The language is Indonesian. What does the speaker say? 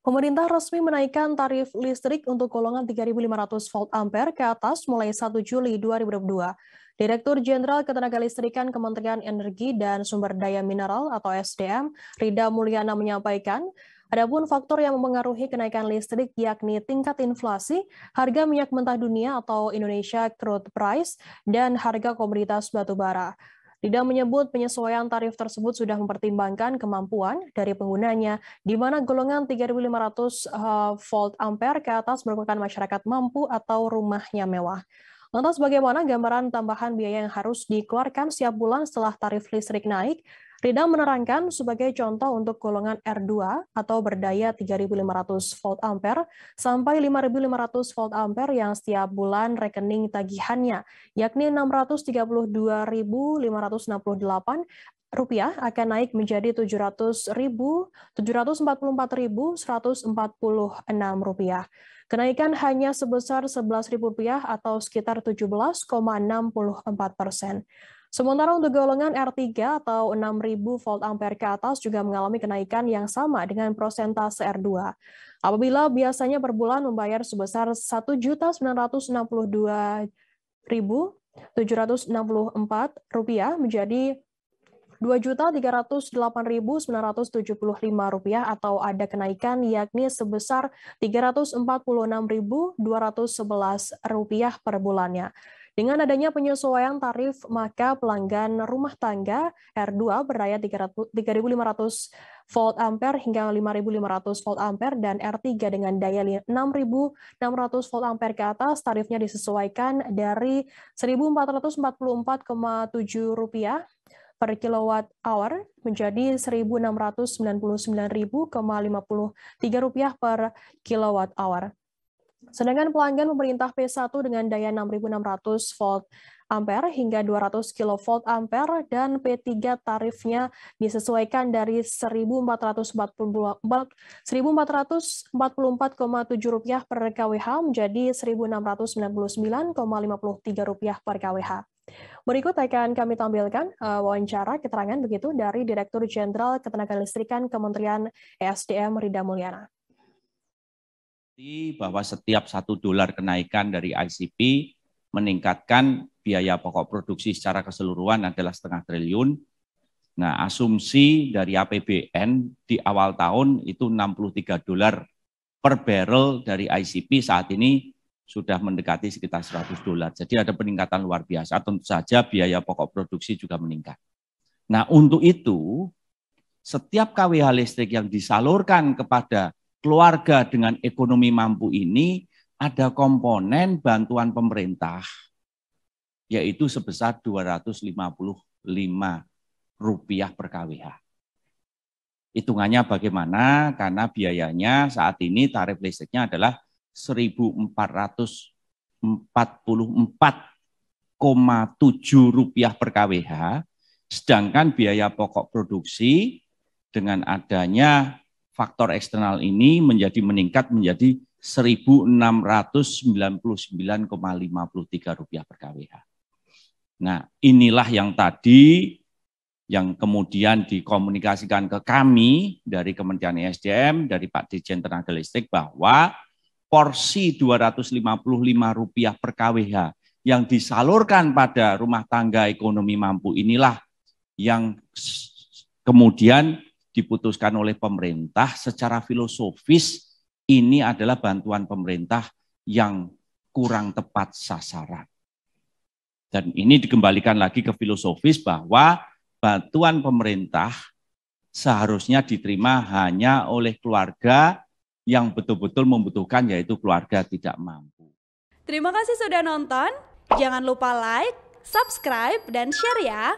Pemerintah resmi menaikkan tarif listrik untuk golongan 3.500 volt ampere ke atas mulai 1 Juli 2022. Direktur Jenderal Ketenagalistrikan Kementerian Energi dan Sumber Daya Mineral atau SDM, Rida Mulyana menyampaikan, adapun faktor yang mempengaruhi kenaikan listrik yakni tingkat inflasi, harga minyak mentah dunia atau Indonesia Crude Price, dan harga komoditas batubara. Rida menyebut penyesuaian tarif tersebut sudah mempertimbangkan kemampuan dari penggunanya, di mana golongan 3.500 volt ampere ke atas merupakan masyarakat mampu atau rumahnya mewah. Lantas bagaimana gambaran tambahan biaya yang harus dikeluarkan setiap bulan setelah tarif listrik naik? Rida menerangkan sebagai contoh untuk golongan R2 atau berdaya 3.500 volt ampere sampai 5.500 volt ampere yang setiap bulan rekening tagihannya, yakni Rp632.568 akan naik menjadi Rp744.146. Kenaikan hanya sebesar Rp11.000 atau sekitar 17,64%. Sementara untuk golongan R3 atau 6.000 volt ampere ke atas juga mengalami kenaikan yang sama dengan persentase R2. Apabila biasanya per bulan membayar sebesar Rp1.962.764 menjadi Rp2.308.975 atau ada kenaikan yakni sebesar Rp346.211 per bulannya. Dengan adanya penyesuaian tarif, maka pelanggan rumah tangga R2 berdaya 3.500 volt ampere hingga 5.500 volt ampere dan R3 dengan daya 6.600 volt ampere ke atas tarifnya disesuaikan dari Rp1.444,7 per kilowatt hour menjadi Rp1.699.053 per kilowatt hour. Sedangkan pelanggan pemerintah P1 dengan daya 6.600 volt ampere hingga 200 kilovolt ampere dan P3 tarifnya disesuaikan dari Rp1.444,7 per kWh menjadi Rp1.699,53 per kWh. Berikut akan kami tampilkan wawancara keterangan begitu dari Direktur Jenderal Ketenagalistrikan Kementerian ESDM Rida Mulyana. Bahwa setiap $1 kenaikan dari ICP meningkatkan biaya pokok produksi secara keseluruhan adalah setengah triliun. Nah, asumsi dari APBN di awal tahun itu $63 per barrel dari ICP, saat ini sudah mendekati sekitar $100. Jadi ada peningkatan luar biasa, tentu saja biaya pokok produksi juga meningkat. Nah, untuk itu setiap kWh listrik yang disalurkan kepada keluarga dengan ekonomi mampu ini ada komponen bantuan pemerintah, yaitu sebesar Rp255 per kWh. Hitungannya bagaimana? Karena biayanya saat ini tarif listriknya adalah Rp1.444,7 per kWh, sedangkan biaya pokok produksi dengan adanya faktor eksternal ini meningkat menjadi Rp1.699,53 per kWh. Nah, inilah yang tadi yang kemudian dikomunikasikan ke kami dari Kementerian ESDM, dari Pak Dirjen Tenaga Listrik, bahwa porsi Rp255 per kWh yang disalurkan pada rumah tangga ekonomi mampu inilah yang kemudian diputuskan oleh pemerintah secara filosofis. Ini adalah bantuan pemerintah yang kurang tepat sasaran. Dan ini dikembalikan lagi ke filosofis bahwa bantuan pemerintah seharusnya diterima hanya oleh keluarga yang betul-betul membutuhkan, yaitu keluarga tidak mampu. Terima kasih sudah nonton. Jangan lupa like, subscribe, dan share ya.